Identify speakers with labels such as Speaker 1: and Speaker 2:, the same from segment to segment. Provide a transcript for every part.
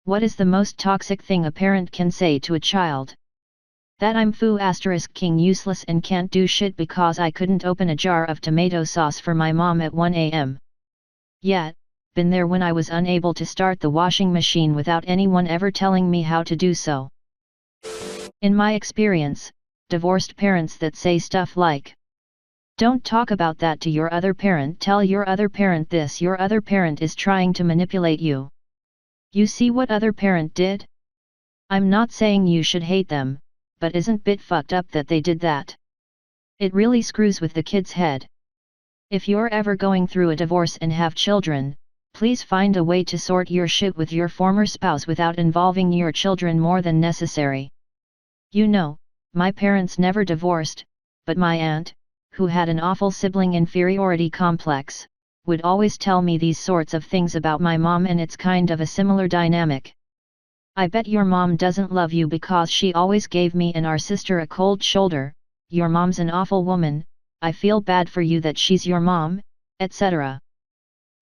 Speaker 1: What is the most toxic thing a parent can say to a child? That I'm foo * king useless and can't do shit because I couldn't open a jar of tomato sauce for my mom at 1 AM. Yet, been there when I was unable to start the washing machine without anyone ever telling me how to do so. In my experience, divorced parents that say stuff like, "Don't talk about that to your other parent, tell your other parent this, your other parent is trying to manipulate you. You see what other parent did?" I'm not saying you should hate them, but isn't bit fucked up that they did that? It really screws with the kid's head. If you're ever going through a divorce and have children, please find a way to sort your shit with your former spouse without involving your children more than necessary. You know, my parents never divorced, but my aunt, who had an awful sibling inferiority complex, would always tell me these sorts of things about my mom, and it's kind of a similar dynamic. "I bet your mom doesn't love you because she always gave me and our sister a cold shoulder, your mom's an awful woman, I feel bad for you that she's your mom," etc.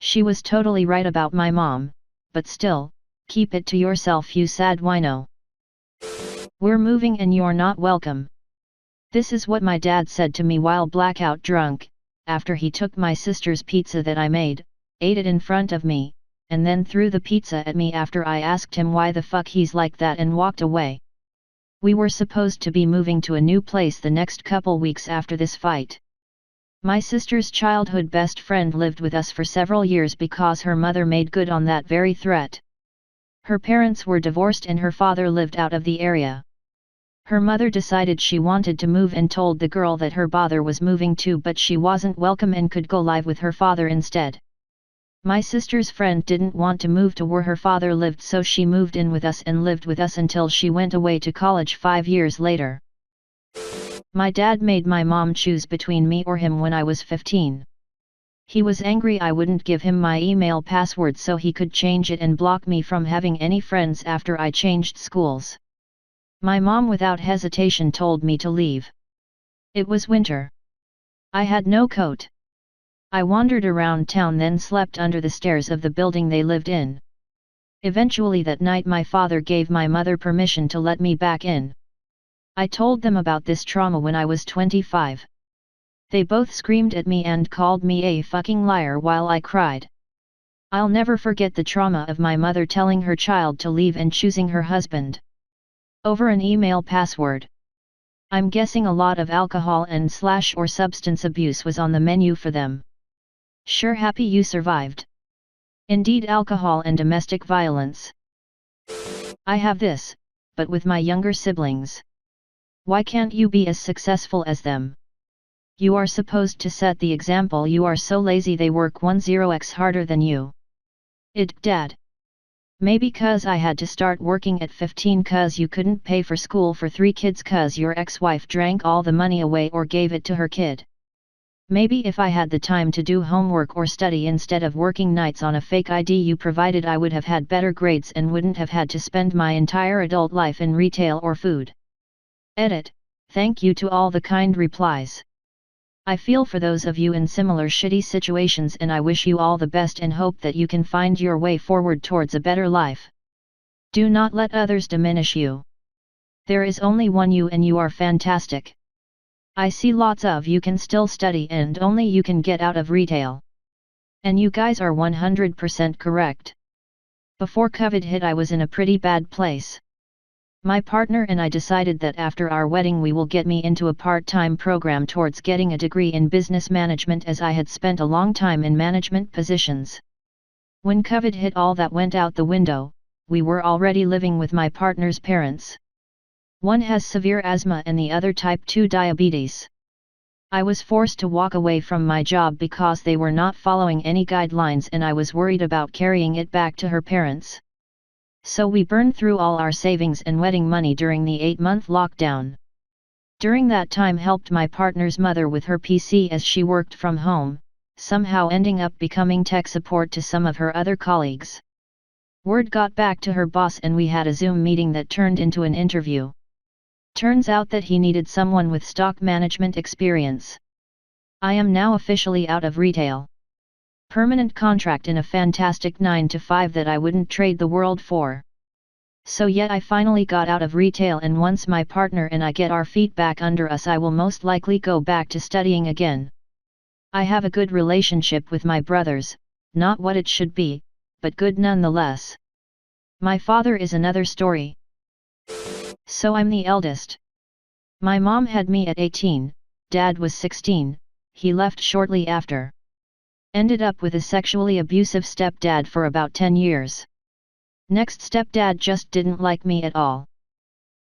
Speaker 1: She was totally right about my mom, but still, keep it to yourself, you sad wino. "We're moving and you're not welcome." This is what my dad said to me while blackout drunk, after he took my sister's pizza that I made, ate it in front of me, and then threw the pizza at me after I asked him why the fuck he's like that and walked away. We were supposed to be moving to a new place the next couple weeks after this fight. My sister's childhood best friend lived with us for several years because her mother made good on that very threat. Her parents were divorced and her father lived out of the area. Her mother decided she wanted to move and told the girl that her father was moving too, but she wasn't welcome and could go live with her father instead. My sister's friend didn't want to move to where her father lived, so she moved in with us and lived with us until she went away to college 5 years later. My dad made my mom choose between me or him when I was 15. He was angry I wouldn't give him my email password so he could change it and block me from having any friends after I changed schools. My mom without hesitation told me to leave. It was winter. I had no coat. I wandered around town, then slept under the stairs of the building they lived in. Eventually that night my father gave my mother permission to let me back in. I told them about this trauma when I was 25. They both screamed at me and called me a fucking liar while I cried. I'll never forget the trauma of my mother telling her child to leave and choosing her husband over an email password. I'm guessing a lot of alcohol and / or substance abuse was on the menu for them. Sure, happy you survived. Indeed, alcohol and domestic violence. I have this, but with my younger siblings. Why can't you be as successful as them? You are supposed to set the example. You are so lazy they work 10x harder than you. Dad. Maybe cause I had to start working at 15 cause you couldn't pay for school for 3 kids cause your ex-wife drank all the money away or gave it to her kid. Maybe if I had the time to do homework or study instead of working nights on a fake ID you provided, I would have had better grades and wouldn't have had to spend my entire adult life in retail or food. Edit. Thank you to all the kind replies. I feel for those of you in similar shitty situations and I wish you all the best and hope that you can find your way forward towards a better life. Do not let others diminish you. There is only one you and you are fantastic. I see lots of you can still study and only you can get out of retail. And you guys are 100% correct. Before COVID hit I was in a pretty bad place. My partner and I decided that after our wedding we will get me into a part-time program towards getting a degree in business management, as I had spent a long time in management positions. When COVID hit, all that went out the window. We were already living with my partner's parents. One has severe asthma and the other type 2 diabetes. I was forced to walk away from my job because they were not following any guidelines and I was worried about carrying it back to her parents. So we burned through all our savings and wedding money during the 8-month lockdown. During that time helped my partner's mother with her PC as she worked from home, somehow ending up becoming tech support to some of her other colleagues. Word got back to her boss and we had a Zoom meeting that turned into an interview. Turns out that he needed someone with stock management experience. I am now officially out of retail. Permanent contract in a fantastic 9 to 5 that I wouldn't trade the world for. So yet I finally got out of retail, and once my partner and I get our feet back under us, I will most likely go back to studying again. I have a good relationship with my brothers, not what it should be, but good nonetheless. My father is another story. So I'm the eldest. My mom had me at 18, dad was 16, he left shortly after. Ended up with a sexually abusive stepdad for about 10 years. Next, stepdad just didn't like me at all.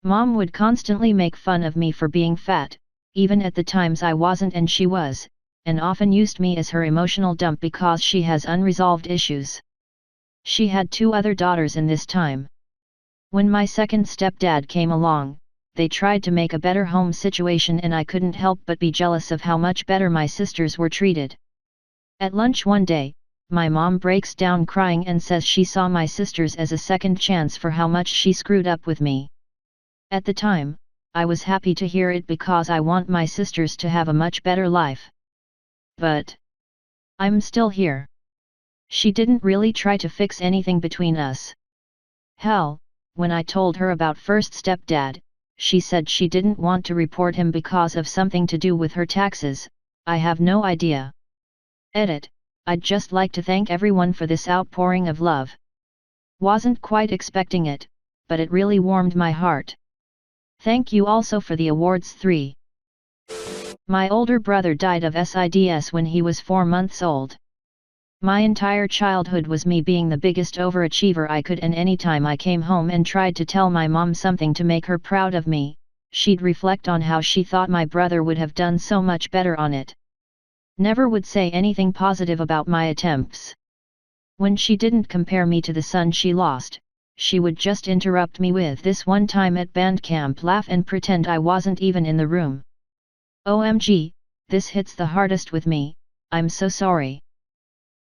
Speaker 1: Mom would constantly make fun of me for being fat, even at the times I wasn't and she was, and often used me as her emotional dump because she has unresolved issues. She had 2 other daughters in this time. When my second stepdad came along, they tried to make a better home situation, and I couldn't help but be jealous of how much better my sisters were treated. At lunch one day, my mom breaks down crying and says she saw my sisters as a second chance for how much she screwed up with me. At the time, I was happy to hear it because I want my sisters to have a much better life. But I'm still here. She didn't really try to fix anything between us. Hell, when I told her about first stepdad, she said she didn't want to report him because of something to do with her taxes. I have no idea. Edit. I'd just like to thank everyone for this outpouring of love. Wasn't quite expecting it, but it really warmed my heart. Thank you also for the awards 3. My older brother died of SIDS when he was 4 months old. My entire childhood was me being the biggest overachiever I could, and anytime I came home and tried to tell my mom something to make her proud of me, she'd reflect on how she thought my brother would have done so much better on it. Never would say anything positive about my attempts. When she didn't compare me to the son she lost, she would just interrupt me with this one time at band camp laugh and pretend I wasn't even in the room. OMG, this hits the hardest with me, I'm so sorry.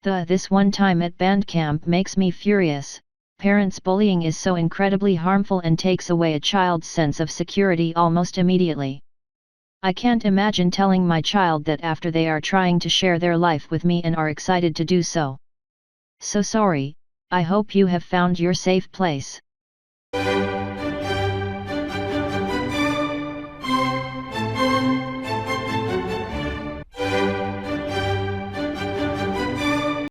Speaker 1: This one time at band camp makes me furious. Parents bullying is so incredibly harmful and takes away a child's sense of security almost immediately. I can't imagine telling my child that after they are trying to share their life with me and are excited to do so. So sorry, I hope you have found your safe place.